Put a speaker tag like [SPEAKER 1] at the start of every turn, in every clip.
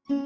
[SPEAKER 1] Hello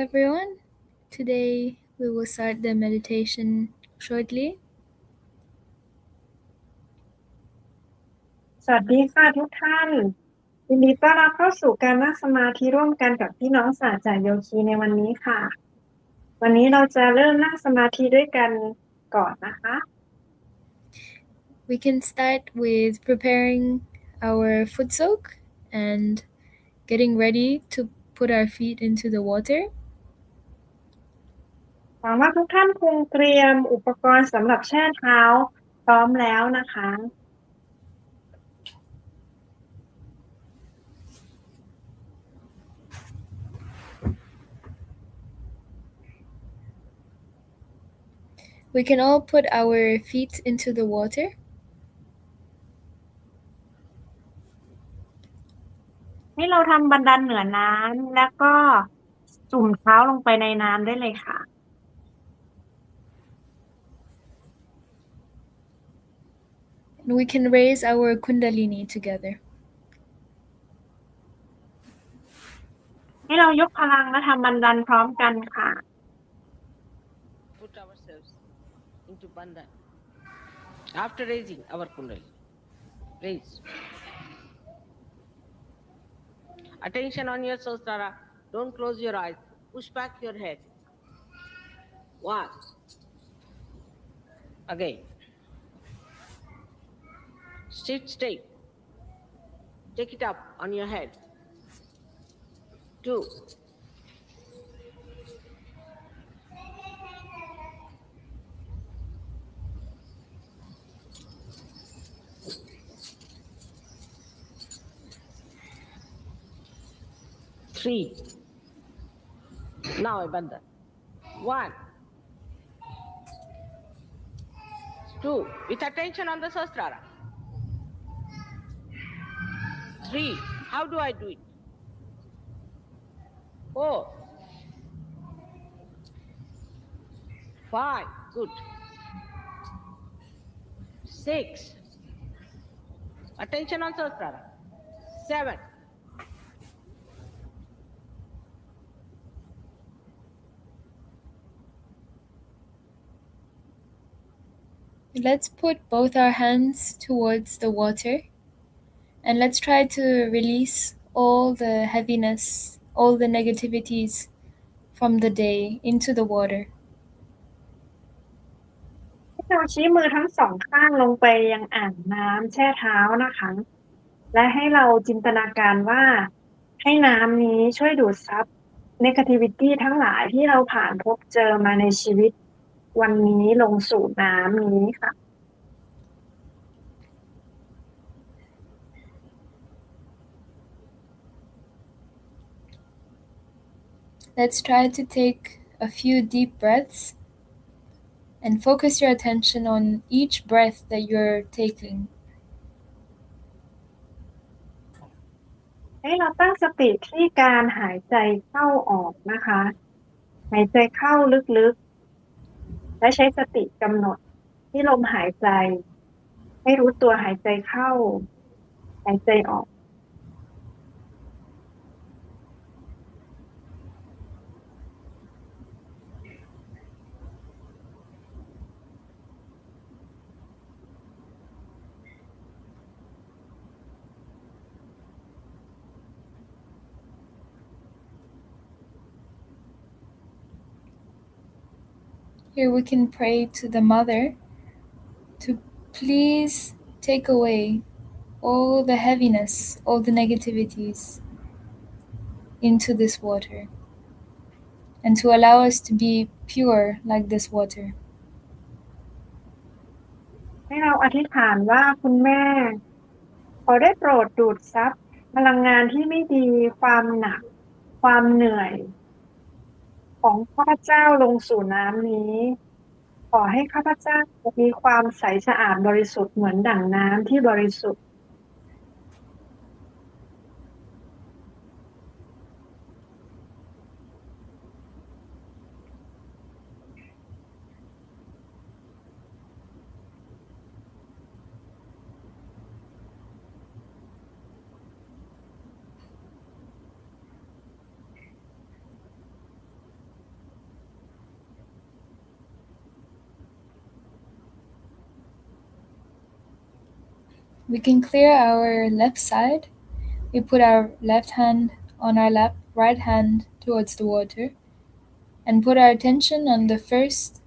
[SPEAKER 1] everyone. Today we will start the meditation shortly.
[SPEAKER 2] สวัสดีค่ะทุกท่านยินดีต้อนรับเข้าสู่การนั่งสมาธิร่วมกันกับพี่น้องสหจะโยคีในวันนี้ค่ะ วันนี้เราจะเริ่มนั่งสมาธิด้วยกันก่อนนะคะ
[SPEAKER 1] We can start with preparing our foot soak and getting ready to put our feet into the water.
[SPEAKER 2] หวังว่าทุกท่านคงเตรียมอุปกรณ์สำหรับแช่เท้าพร้อมแล้วนะคะ
[SPEAKER 1] We can all put our feet into the water.
[SPEAKER 2] ให้เราทำบันไดเหนือน้ำแล้วก็จุ่มเท้าลงไปในน้ำได้เลยค่ะ
[SPEAKER 1] And we can raise our kundalini together.
[SPEAKER 2] ให้เรายกพลังและทำบันไดพร้อมกันค่ะ
[SPEAKER 3] Put ourselves into bandhan. After raising our kundalini, raise. Attention on your sahasrara. Don't close your eyes. Push back your head. One. Again. Sit straight. Take it up on your head. 2. Three. Now Bandha. 1. 2. With attention on the Sahasrara. 3. How do I do it? 4. 5. Good. 6. Attention on Sahasrara. 7.
[SPEAKER 1] Let's put both our hands towards the water and let's try to release all the heaviness, all the negativities from the day into the water.
[SPEAKER 2] ให้เราชี้มือทั้งสองข้างลงไปยังอ่างน้ำแช่เท้านะคะ และให้เราจินตนาการว่าให้น้ำนี้ช่วยดูดซับ negativity ทั้งหลายที่เราผ่านพบเจอมาในชีวิตวันนี้ลงสู่น้ำนี้ค่ะ
[SPEAKER 1] Let's try to take a few deep breaths and focus your attention on each breath that you're taking.
[SPEAKER 2] ให้เราตั้งสติที่การหายใจเข้าออกนะคะ หายใจเข้าลึกๆและใช้สติกำหนดที่ลมหายใจให้รู้ตัวหายใจเข้าหายใจออก
[SPEAKER 1] Here we can pray to the Mother to please take away all the heaviness, all the negativities into this water and to allow us to be pure like this water.
[SPEAKER 2] ให้เราอธิษฐานว่าคุณแม่ขอได้โปรดดูดซับพลังงานที่ไม่ดีความหนักความเหนื่อยของข้าพเจ้าลงสู่น้ำนี้ขอให้ข้าพเจ้ามีความใสสะอาดบริสุทธิ์เหมือนดั่งน้ำที่บริสุทธิ์
[SPEAKER 1] We can clear our left side. We put our left hand on our lap, right hand towards the water, and put our attention on the first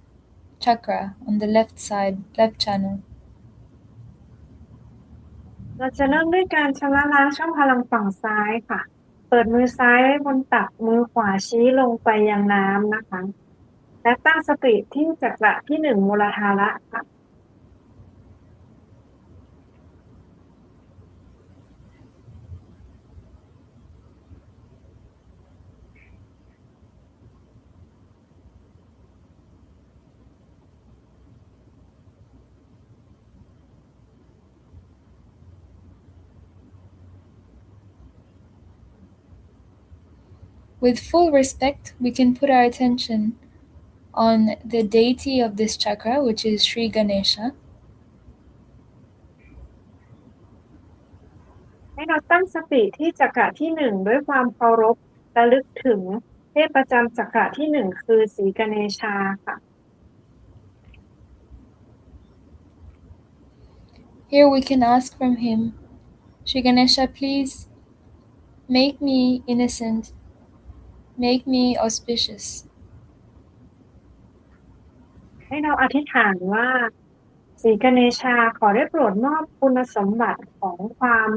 [SPEAKER 1] chakra on the left side, left channel.
[SPEAKER 2] เราจะเริ่มด้วยการชำระล้างช่องพลังฝั่งซ้ายค่ะ เปิดมือซ้ายไว้บนตักมือขวาชี้ลงไปยังน้ำนะคะ และตั้งสติที่จักระที่1มูลธาระค่ะ
[SPEAKER 1] With full respect, we can put our attention on the deity of this chakra, which is Sri Ganesha.
[SPEAKER 2] ให้เราตั้งสติที่จักระที่1ด้วยความเคารพระลึกถึงเทพประจำจักระที่1คือศรีกเนชาค่ะ
[SPEAKER 1] Here we can ask from him, Sri Ganesha, please make me innocent, make me auspicious.
[SPEAKER 2] ให้เราอธิษฐานว่า ศรีกเนชาขอได้โปรดมอบคุณสมบัติของความ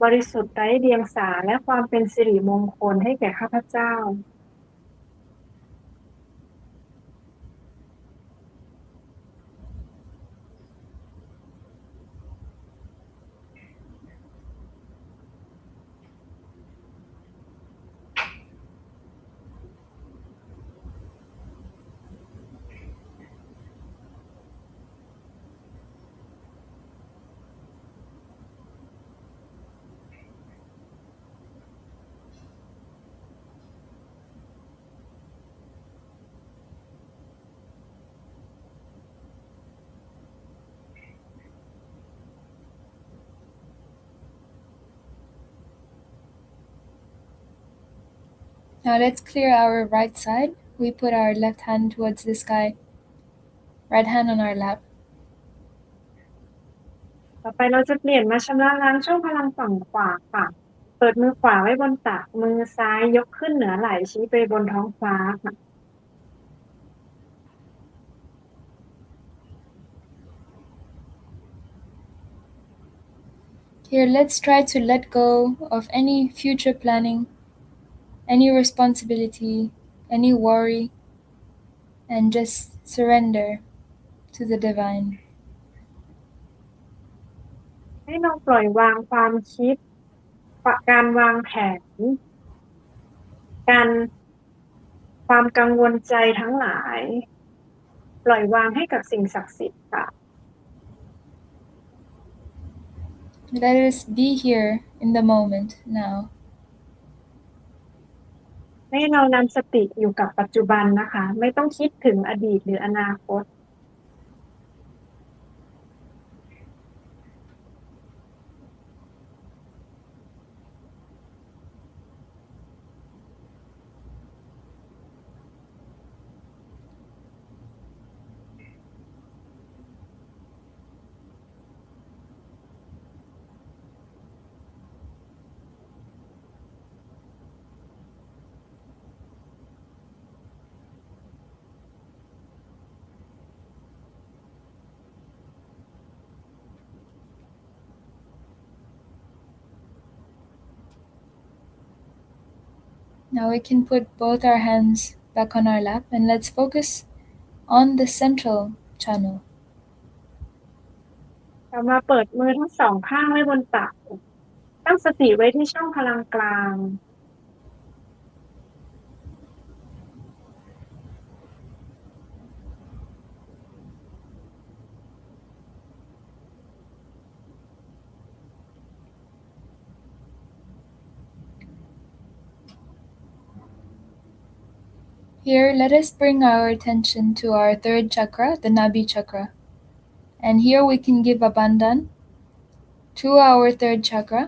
[SPEAKER 2] บริสุทธิ์ไร้เดียงสาและความเป็นสิริมงคลให้แก่ข้าพเจ้า
[SPEAKER 1] Now let's clear our right side. We put our left hand towards the sky, right hand on our lap.
[SPEAKER 2] ต่อไปเราจะเปลี่ยนมาชำระล้างช่องพลังฝั่งขวาค่ะเปิดมือขวาไว้บนตักมือซ้ายยกขึ้นเหนือไหล่ชี้ไปบนท้องฟ้าค่ะ
[SPEAKER 1] Here, let's try to let go of any future planning, any responsibility, any worry, and just surrender to the divine.
[SPEAKER 2] ให้เราปล่อยวางความคิดการวางแผนความกังวลใจทั้งหลายปล่อยวางให้กับสิ่งศักดิ์สิทธิ์ค่ะ
[SPEAKER 1] Let us be here in the moment now.
[SPEAKER 2] ให้เรานำสติอยู่กับปัจจุบันนะคะไม่ต้องคิดถึงอดีตหรืออนาคต
[SPEAKER 1] Now we can put both our hands back on our lap and let's focus on the central channel.
[SPEAKER 2] เรามาเปิดมือทั้งสองข้างไว้บนตักตั้งสติไว้ที่ช่องพลังกลาง
[SPEAKER 1] Here, let us bring our attention to our third chakra, the Nabi chakra. And here we can give abandon to our third chakra.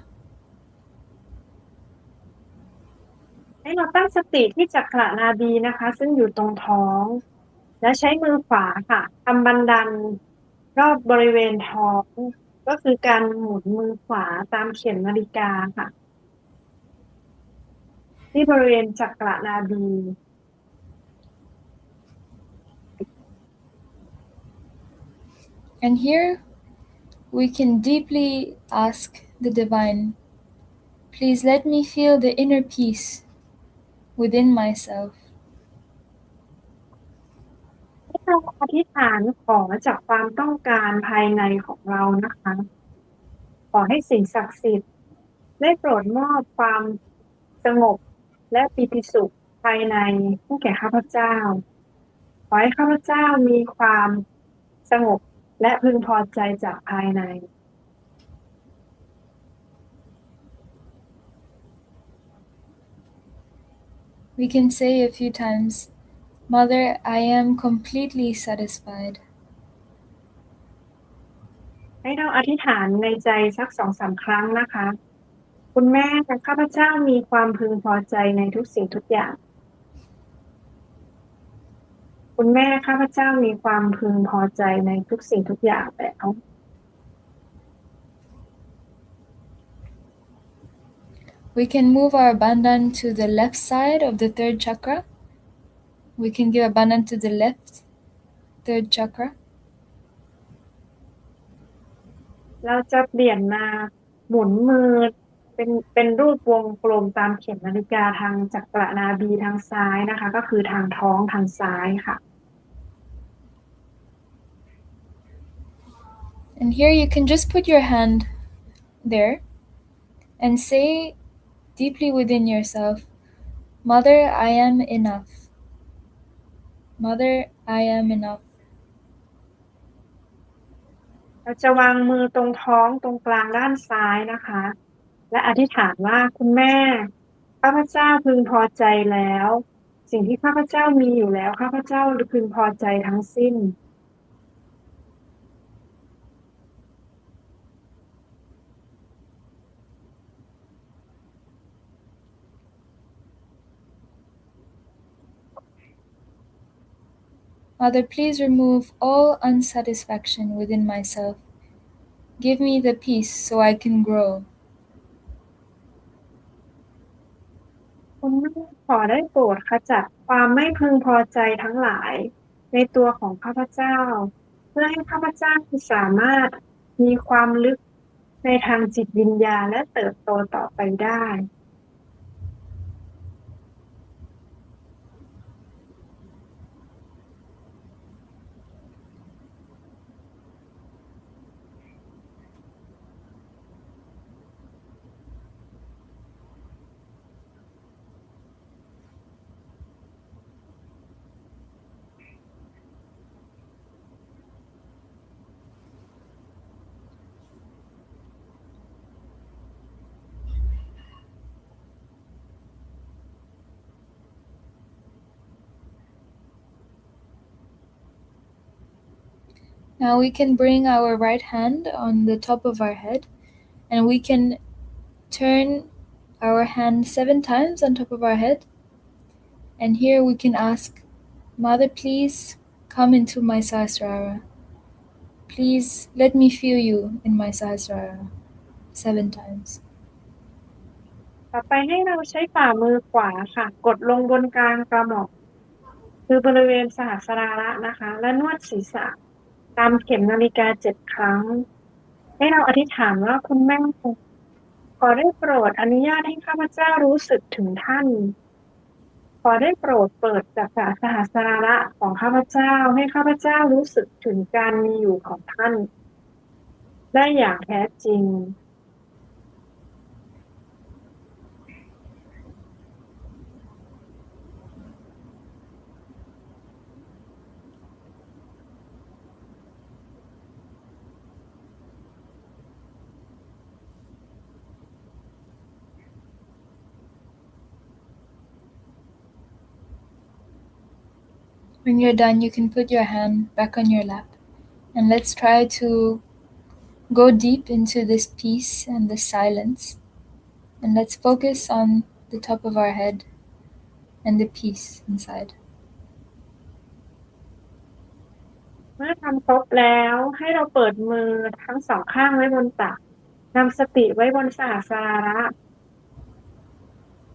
[SPEAKER 2] ให้เราตั้งสติที่จักระนาดีนะคะซึ่งอยู่ตรงท้องและใช้มือขวาค่ะทำบันดันรอบบริเวณท้องก็คือการหมุนมือขวาตามเข็มนาฬิกาค่ะที่บริเวณจักระนาดี
[SPEAKER 1] And here we can deeply ask the divine, please let me feel the inner peace within myself.
[SPEAKER 2] ให้เราอธิษฐานขอจากความต้องการภายในของเรานะคะขอให้สิ่งศักดิ์สิทธิ์ได้โปรดมอบความสงบและปิติสุขภายในให้แก่ข้าพเจ้าขอให้ข้าพเจ้ามีความสงบและพึงพอใจจากภายใน
[SPEAKER 1] We can say a few times, Mother, I am completely satisfied.
[SPEAKER 2] ให้เราอธิษฐานในใจสัก 2-3 ครั้งนะคะคุณแม่ข้าพเจ้ามีความพึงพอใจในทุกสิ่งทุกอย่างคุณแม่ข้าพเจ้ามีความพึงพอใจในทุกสิ่งทุกอย่างแล้ว
[SPEAKER 1] We can move our abandon to the left side of the third chakra. We can give abandon to the left third chakra.
[SPEAKER 2] เราจะเปลี่ยนมาหมุนมือเป็นรูปวงกลมตามเข็มนาฬิกาทางจักรนาบีทางซ้ายนะคะก็คือทางท้องทางซ้ายค่ะ
[SPEAKER 1] And here you can just put your hand there and say deeply within yourself, Mother, I am enough. Mother, I am enough.
[SPEAKER 2] เราจะวางมือตรงท้องตรงกลางด้านซ้ายนะคะและอธิษฐานว่าคุณแม่ข้าพเจ้าพึงพอใจแล้วสิ่งที่ข้าพเจ้ามีอยู่แล้วข้าพเจ้าพึงพอใจทั้งสิ้น
[SPEAKER 1] Mother, please remove all unsatisfaction within myself. Give me the peace so I can grow.
[SPEAKER 2] คุณแม่ขอได้โปรดขจัดความไม่พึงพอใจทั้งหลายในตัวของข้าพเจ้าเพื่อให้ข้าพเจ้าสามารถมีความลึกในทางจิตวิญญาณและเติบโตต่อไปได้
[SPEAKER 1] Now we can bring our right hand on the top of our head and we can turn our hand 7 times on top of our head. And here we can ask, Mother, please come into my Sahasrara. Please let me feel you in my Sahasrara 7 times.
[SPEAKER 2] ต่อไปให้เราใช้ฝ่ามือขวาค่ะกดลงบนกลางกระหม่อมคือบริเวณสหสราระนะคะและนวดศีรษะตามเข็มนาฬิกา7 ครั้งให้เราอธิษฐานว่าคุณแม่ขอได้โปรดอนุญาตให้ข้าพเจ้ารู้สึกถึงท่านขอได้โปรดเปิดจากสหสราระของข้าพเจ้าให้ข้าพเจ้ารู้สึกถึงการมีอยู่ของท่านได้อย่างแท้จริง
[SPEAKER 1] When you're done, you can put your hand back on your lap and let's try to go deep into this peace and this silence. And let's focus on the top of our head and the peace inside.
[SPEAKER 2] เมื่อทำครบแล้วให้เราเปิดมือทั้ง 2 ข้างไว้บนตักนำสติไว้บนสหสราระ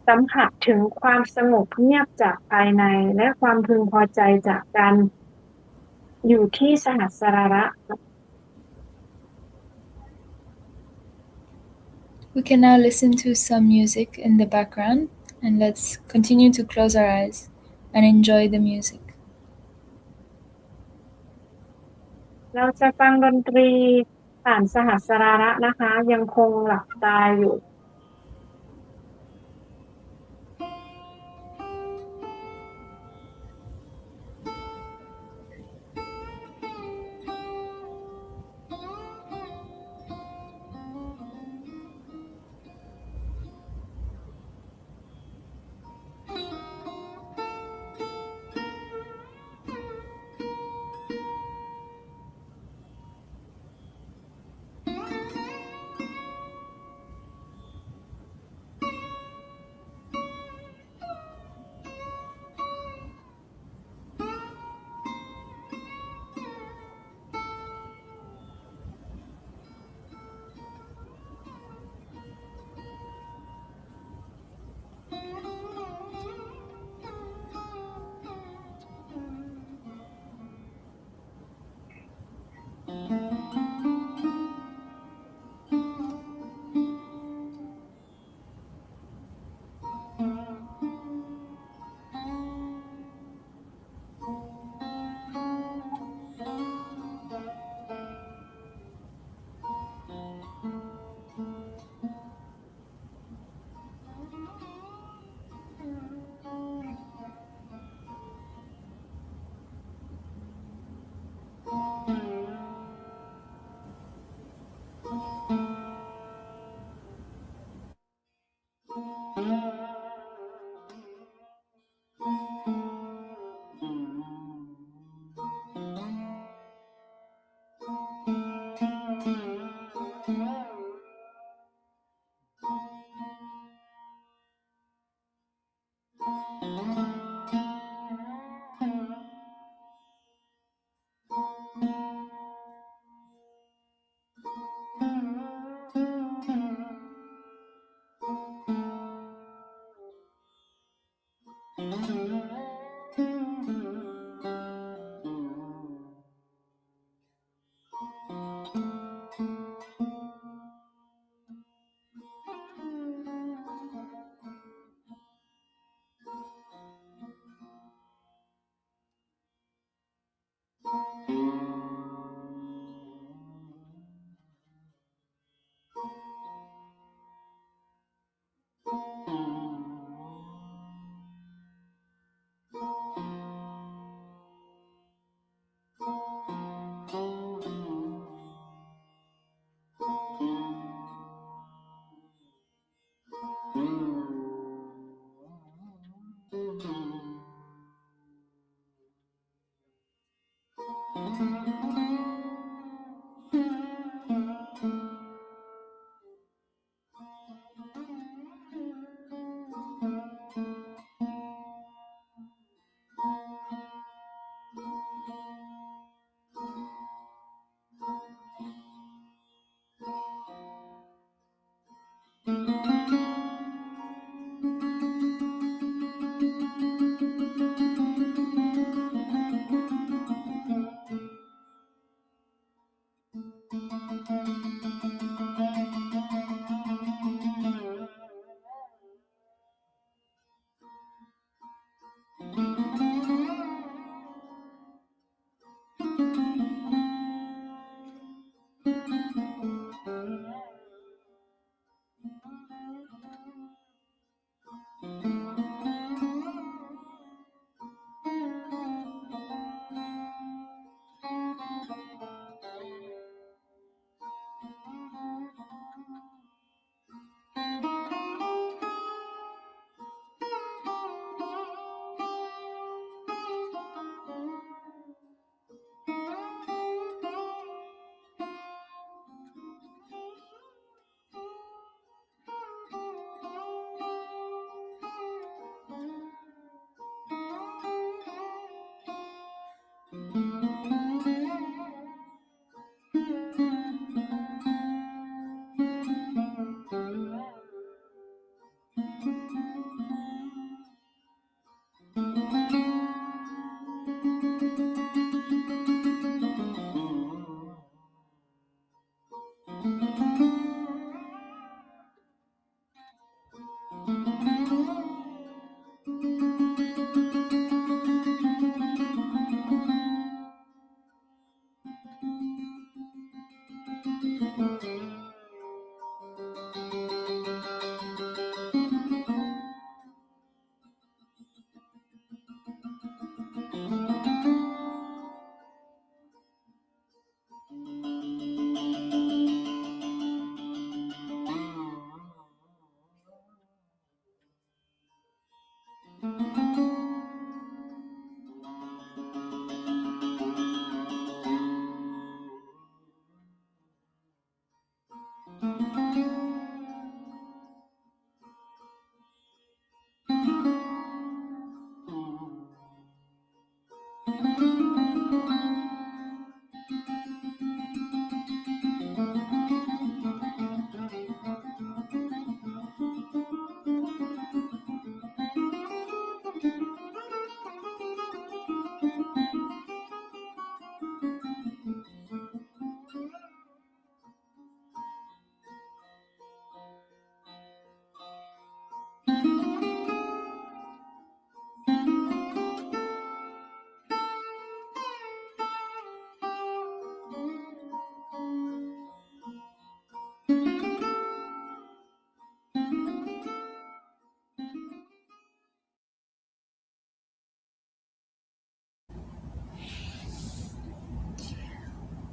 [SPEAKER 2] สัมผัสถึงความสงบเงียบจากภายในและความพึงพอใจจากการอยู่ที่สหสราระ
[SPEAKER 1] We can now listen to some music in the background and let's continue to close our eyes and enjoy the music.
[SPEAKER 2] เราจะฟังดนตรีผ่านสหสราระนะคะยังคงหลับตาอยู่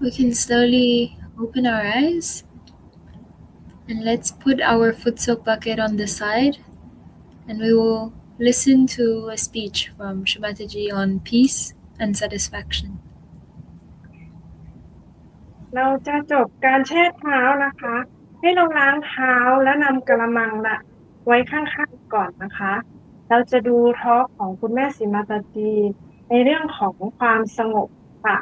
[SPEAKER 1] We can slowly open our eyes and let's put our foot soak bucket on the side and we will listen to a speech from Shimataji on peace and satisfaction.
[SPEAKER 2] เราจะจบการแช่เท้านะคะ ให้เราล้างเท้าและนำกระมังละไว้ข้างๆก่อนนะคะ เราจะดูทอล์กของคุณแม่สิมาตาจีในเรื่องของความสงบค่ะ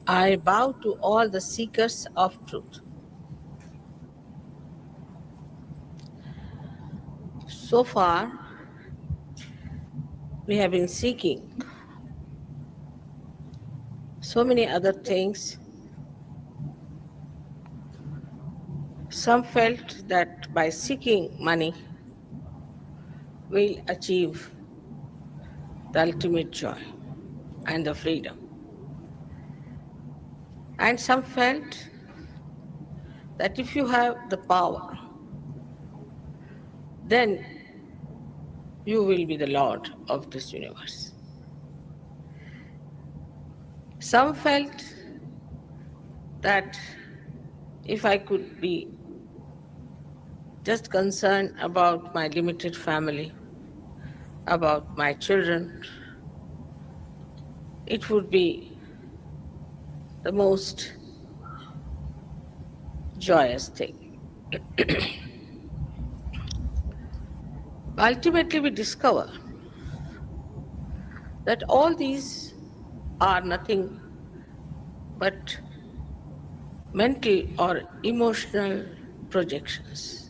[SPEAKER 3] I bow to all the seekers of truth. So far, we have been seeking so many other things. Some felt that by seeking money, we'll achieve the ultimate joy and the freedom. And some felt that if you have the power, then you will be the Lord of this universe. Some felt that if I could be just concerned about my limited family, about my children, it would be the most joyous thing. Ultimately, we discover that all these are nothing but mental or emotional projections,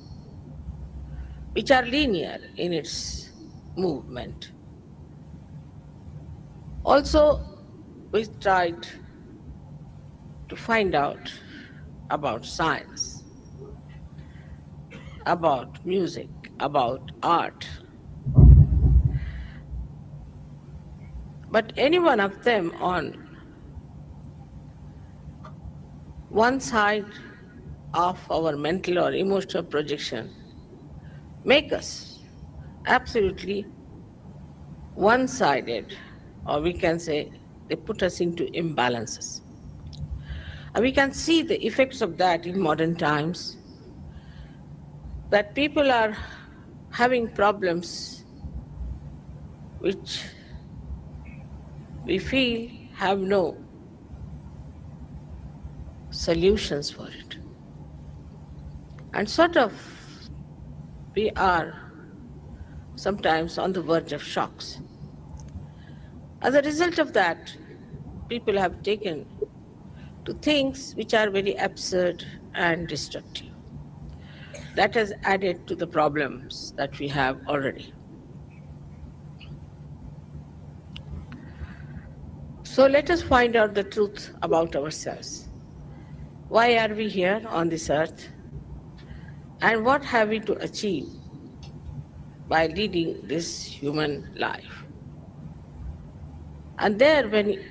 [SPEAKER 3] which are linear in its movement. Also, we tried to find out about science, about music, about art. But any one of them on one side of our mental or emotional projection make us absolutely one-sided, or we can say they put us into imbalances. And we can see the effects of that in modern times, that people are having problems which we feel have no solutions for it. And sort of we are sometimes on the verge of shocks. As a result of that, people have taken to things which are very absurd and destructive. That has added to the problems that we have already. So let us find out the truth about ourselves. Why are we here on this earth? And what have we to achieve by leading this human life? And there, when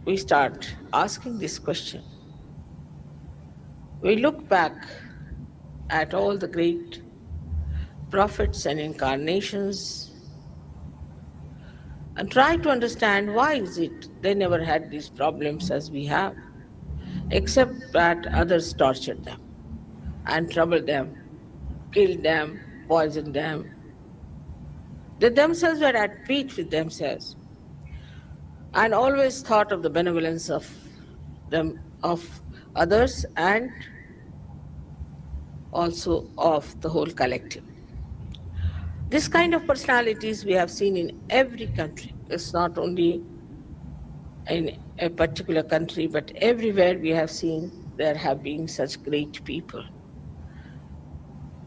[SPEAKER 3] we start asking this question, we look back at all the great prophets and incarnations and try to understand why is it they never had these problems as we have, except that others tortured them and troubled them, killed them, poisoned them. They themselves were at peace with themselves and always thought of the benevolence of them, of others, and also of the whole collective. This kind of personalities we have seen in every country. It's not only in a particular country, but everywhere we have seen there have been such great people.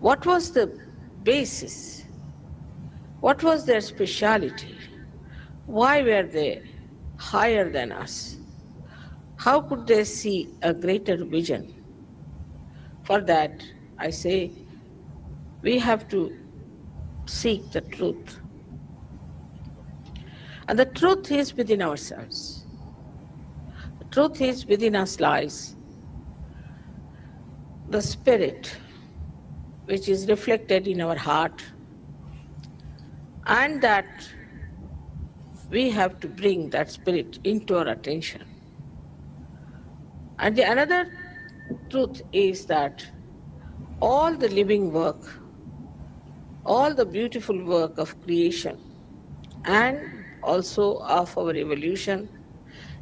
[SPEAKER 3] What was the basis? What was their speciality? Why were they higher than us? How could they see a greater vision? For that, I say, we have to seek the truth. And the truth is within ourselves. The truth is within us lies the spirit which is reflected in our heart, and that we have to bring that spirit into our attention. And the another truth is that all the living work, all the beautiful work of creation and also of our evolution,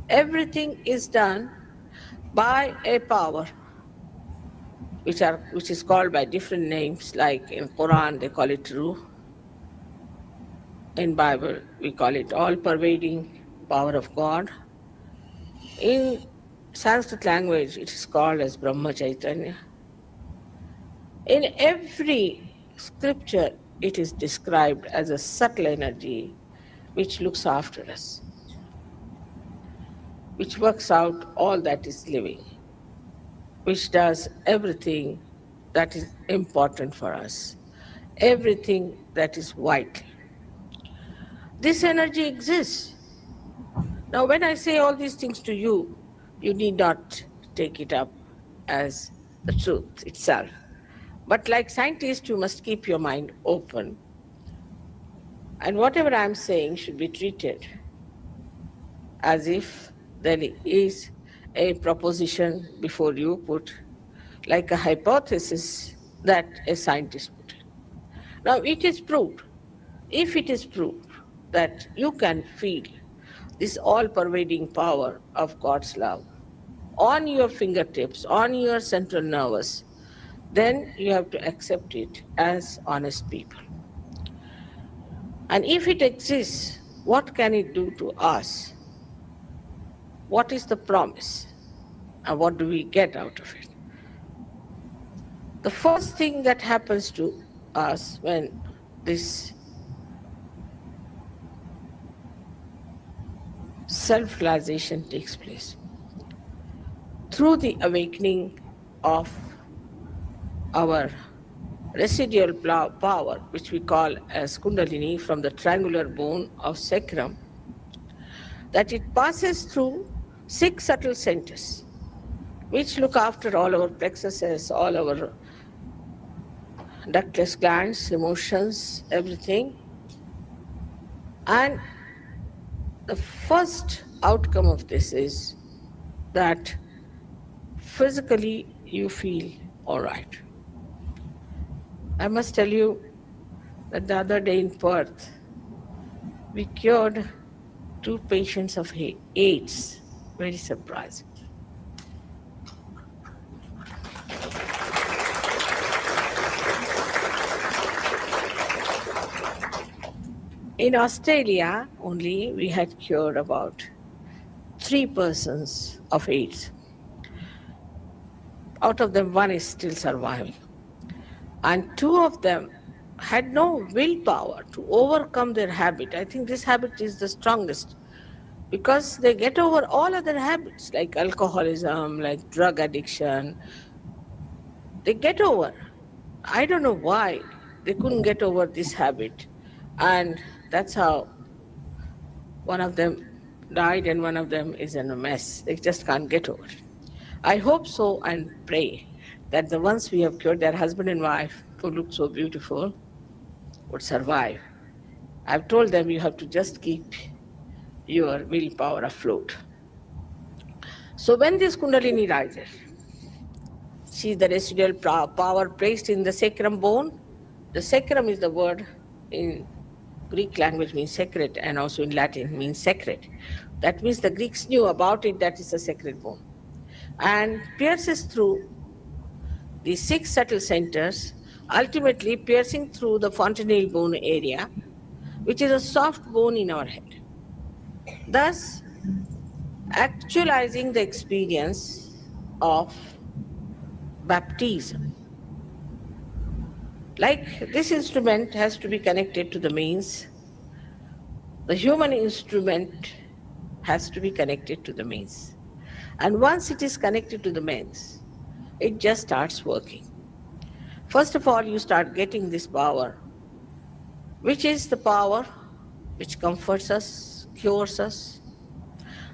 [SPEAKER 3] everything is done by a power which is called by different names, like in Quran they call it Ruh. In Bible we call it all-pervading power of God. In Sanskrit language it is called as Brahma Chaitanya. In every scripture it is described as a subtle energy which looks after us, which works out all that is living, which does everything that is important for us, everything that is vital. This energy exists. Now, when I say all these things to you, you need not take it up as the truth itself. But like scientists, you must keep your mind open. And whatever I'm saying should be treated as if there is a proposition before you put, like a hypothesis that a scientist put it. Now, it is proved, if it is proved that you can feel this all-pervading power of God's love on your fingertips, on your central nervous, then you have to accept it as honest people. And if it exists, what can it do to us? What is the promise? And what do we get out of it? The first thing that happens to us when this self-realization takes place, through the awakening of our residual power, which we call as Kundalini, from the triangular bone of sacrum, that it passes through 6 subtle centers, which look after all our plexuses, all our ductless glands, emotions, everything. And the first outcome of this is that physically you feel all right. I must tell you that the other day in Perth, we cured 2 patients of AIDS. Very surprising. In Australia only, we had cured about 3 persons of AIDS. Out of them, 1 is still surviving. And 2 of them had no willpower to overcome their habit. I think this habit is the strongest because they get over all other habits like alcoholism, like drug addiction. They get over. I don't know why they couldn't get over this habit. And that's how one of them died and one of them is in a mess. They just can't get over it. I hope so and pray that the ones we have cured, their husband and wife, who looked so beautiful, would survive. I've told them you have to just keep your willpower afloat. So when this Kundalini rises, see the residual power placed in the sacrum bone. The sacrum is the word in Greek language means sacred, and also in Latin means sacred. That means the Greeks knew about it, that is a sacred bone. And pierces through the 6 subtle centers, ultimately piercing through the fontanelle bone area, which is a soft bone in our head. Thus, actualizing the experience of baptism. Like this instrument has to be connected to the mains, the human instrument has to be connected to the mains. And once it is connected to the mains, it just starts working. First of all, you start getting this power, which is the power which comforts us, cures us,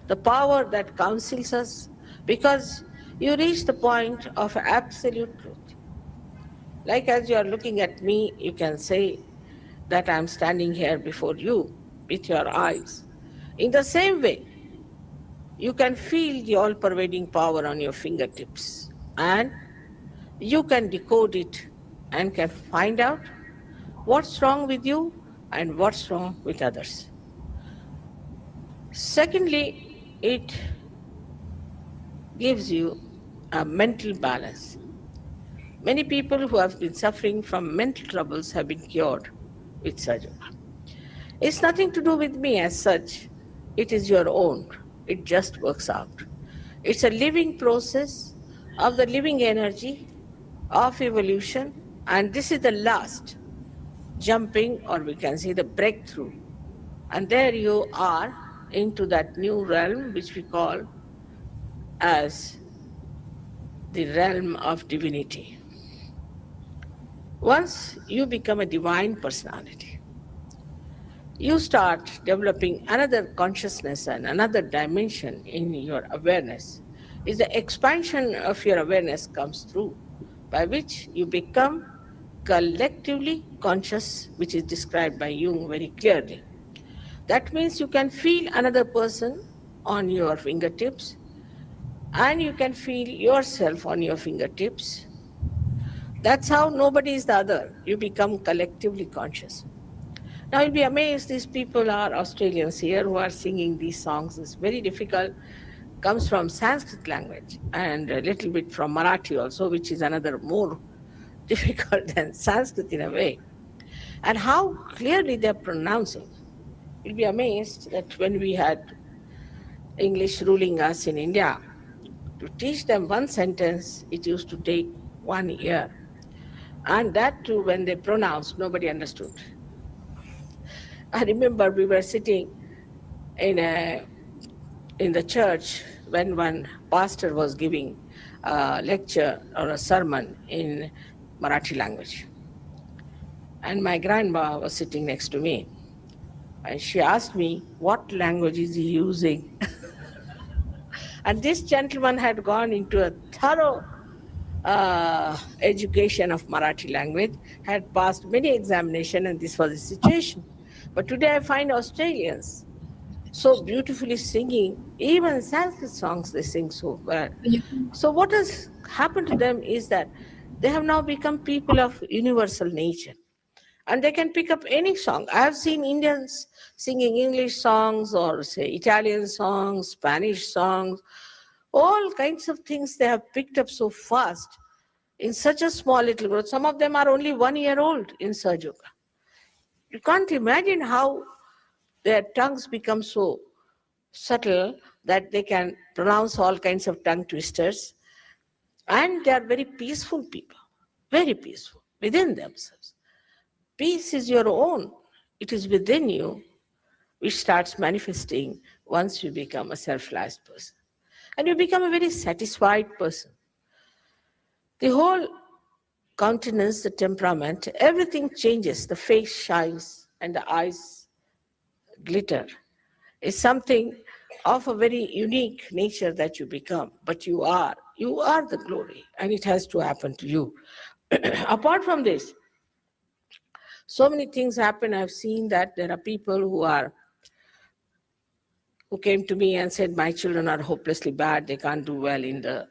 [SPEAKER 3] the power that counsels us, because you reach the point of absolute truth. Like as you are looking at me, you can say that I am standing here before you with your eyes. In the same way, you can feel the all-pervading power on your fingertips, and you can decode it and can find out what's wrong with you and what's wrong with others. Secondly, it gives you a mental balance. Many people who have been suffering from mental troubles have been cured with Sahaja Yoga. It's nothing to do with me as such. It is your own. It just works out. It's a living process of the living energy of evolution, and this is the last jumping, or we can say the breakthrough. And there you are into that new realm which we call as the realm of divinity. Once you become a divine personality, you start developing another consciousness and another dimension in your awareness. Is the expansion of your awareness comes through, by which you become collectively conscious, which is described by Jung very clearly. That means you can feel another person on your fingertips, and you can feel yourself on your fingertips. That's how nobody is the other. You become collectively conscious. Now you'll be amazed, these people are Australians here who are singing these songs. It's very difficult. Comes from Sanskrit language and a little bit from Marathi also, which is another more difficult than Sanskrit in a way. And how clearly they're pronouncing. You'll be amazed that when we had English ruling us in India, to teach them one sentence, it used to take 1 year. And that too, when they pronounced, nobody understood. I remember we were sitting in the church when one pastor was giving a lecture or a sermon in Marathi language. And my grandma was sitting next to me. And she asked me, what language is he using? And this gentleman had gone into a thorough education of Marathi language, had passed many examinations, and this was the situation. But today I find Australians so beautifully singing, even Sanskrit songs they sing so well. So what has happened to them is that they have now become people of universal nature. And they can pick up any song. I have seen Indians singing English songs or say Italian songs, Spanish songs, all kinds of things they have picked up so fast in such a small little group. Some of them are only 1 year old in Sahaja Yoga. You can't imagine how their tongues become so subtle that they can pronounce all kinds of tongue twisters. And they are very peaceful people, very peaceful within themselves. Peace is your own. It is within you, which starts manifesting once you become a self-realized person. And you become a very satisfied person. The whole countenance, the temperament, everything changes. The face shines and the eyes glitter. It's something of a very unique nature that you become. But you are the glory, and it has to happen to you. Apart from this, so many things happen. I've seen that there are people who came to me and said, my children are hopelessly bad. They can't do well in the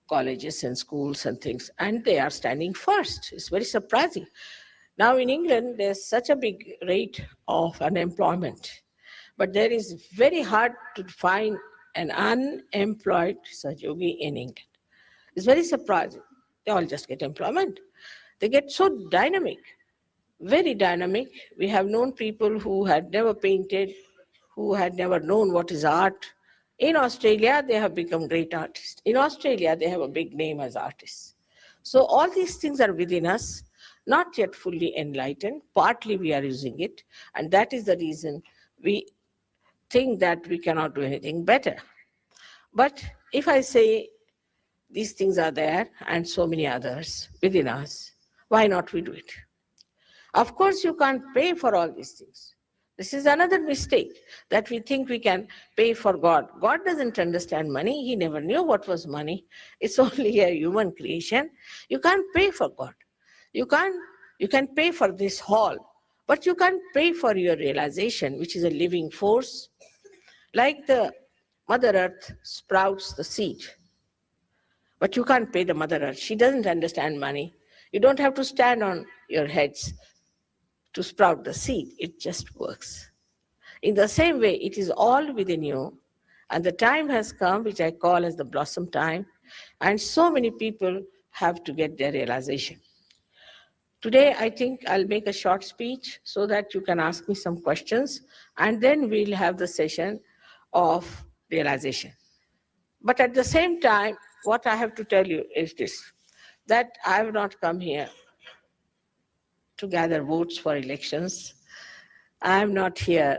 [SPEAKER 3] colleges and schools and things. And they are standing first. It's very surprising. Now in England, there's such a big rate of unemployment. But there is very hard to find an unemployed Sahaja Yogi in England. It's very surprising. They all just get employment. They get so dynamic. Very dynamic. We have known people who had never painted, who had never known what is art. In Australia, they have become great artists. In Australia, they have a big name as artists. So all these things are within us, not yet fully enlightened. Partly we are using it, and that is the reason we think that we cannot do anything better. But if I say these things are there and so many others within us, why not we do it? Of course, you can't pay for all these things. This is another mistake, that we think we can pay for God. God doesn't understand money. He never knew what was money. It's only a human creation. You can't pay for God. You can pay for this hall, but you can't pay for your realization, which is a living force. Like the Mother Earth sprouts the seed, but you can't pay the Mother Earth. She doesn't understand money. You don't have to stand on your heads to sprout the seed. It just works. In the same way, it is all within you, and the time has come, which I call as the blossom time, and so many people have to get their realization. Today, I think I'll make a short speech so that you can ask me some questions, and then we'll have the session of realization. But at the same time, what I have to tell you is this, that I have not come here to gather votes for elections. I am not here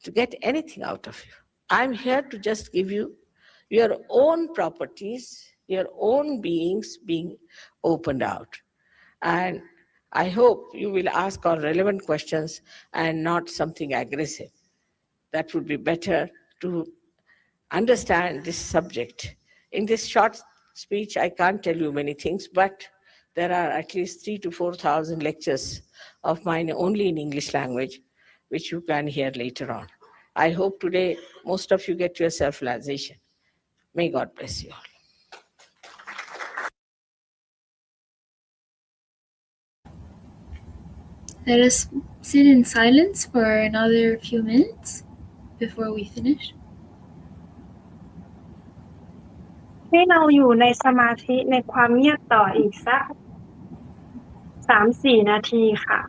[SPEAKER 3] to get anything out of you. I'm here to just give you your own properties, your own beings being opened out. And I hope you will ask all relevant questions and not something aggressive. That would be better to understand this subject. In this short speech, I can't tell you many things, but there are at least 3,000 to 4,000 lectures of mine only in English language, which you can hear later on. I hope today most of you get your self-realization. May God bless you all.
[SPEAKER 1] Let us sit in silence for another few minutes before we finish.
[SPEAKER 2] ให้เราอยู่ในสมาธิในความเงียบต่ออีกสัก 3-4 นาทีค่ะ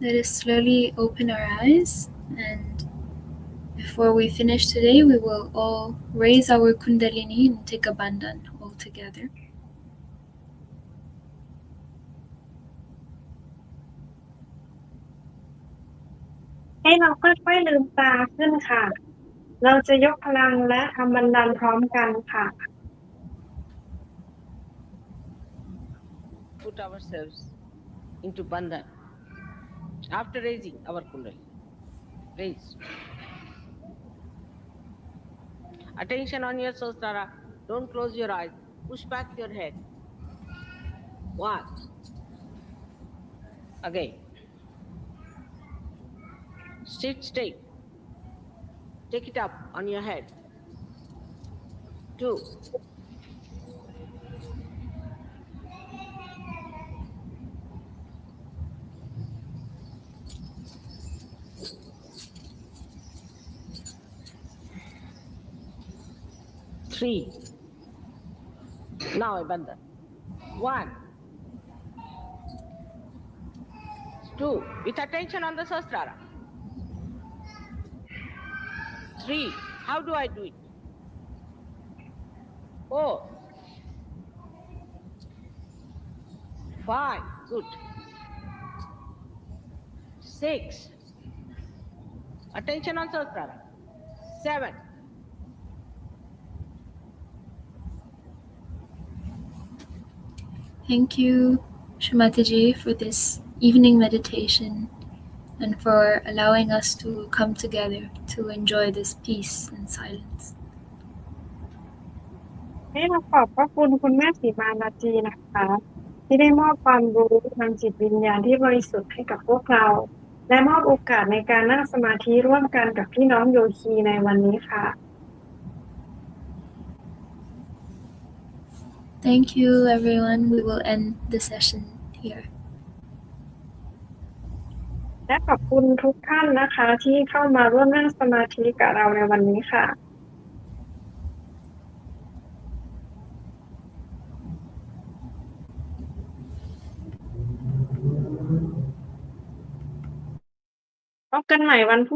[SPEAKER 1] Let us slowly open our eyes, and before we finish today, we will all raise our Kundalini and take a bandhan all together.
[SPEAKER 2] ให้เราค่อยๆลืมตาขึ้นค่ะ เราจะยกพลังและทำบันดาลพร้อมกันค่ะ
[SPEAKER 3] Put ourselves into bandhan after raising our kundalini. Raise. Attention on your sahasrara. Don't close your eyes. Push back your head. 1. Again. Sit straight. Take it up on your head. 2. 3. Now I bandhan. 1. 2. With attention on the sahasrara. 3. How do I do it? 4. 5. Good. 6. Attention on sahasrara. 7.
[SPEAKER 1] Thank you, Shamataji, for this evening meditation and for allowing us to come together to enjoy this peace and silence.
[SPEAKER 2] ให้เราขอบพระคุณคุณแม่สีมานาจีนะคะ ที่ได้มอบความรู้ทางจิตวิญญาณที่บริสุทธิ์ให้กับพวกเรา และมอบโอกาสในการนั่งสมาธิร่วมกันกับพี่น้องโยคีในวันนี้ค่ะ
[SPEAKER 1] Thank you, everyone. We will end the session here.
[SPEAKER 2] และขอบคุณทุกท่านนะคะที่เข้ามาร่วมนั่งสมาธิกับเราในวันนี้ค่ะพบกันใหม่วันพรุ่ง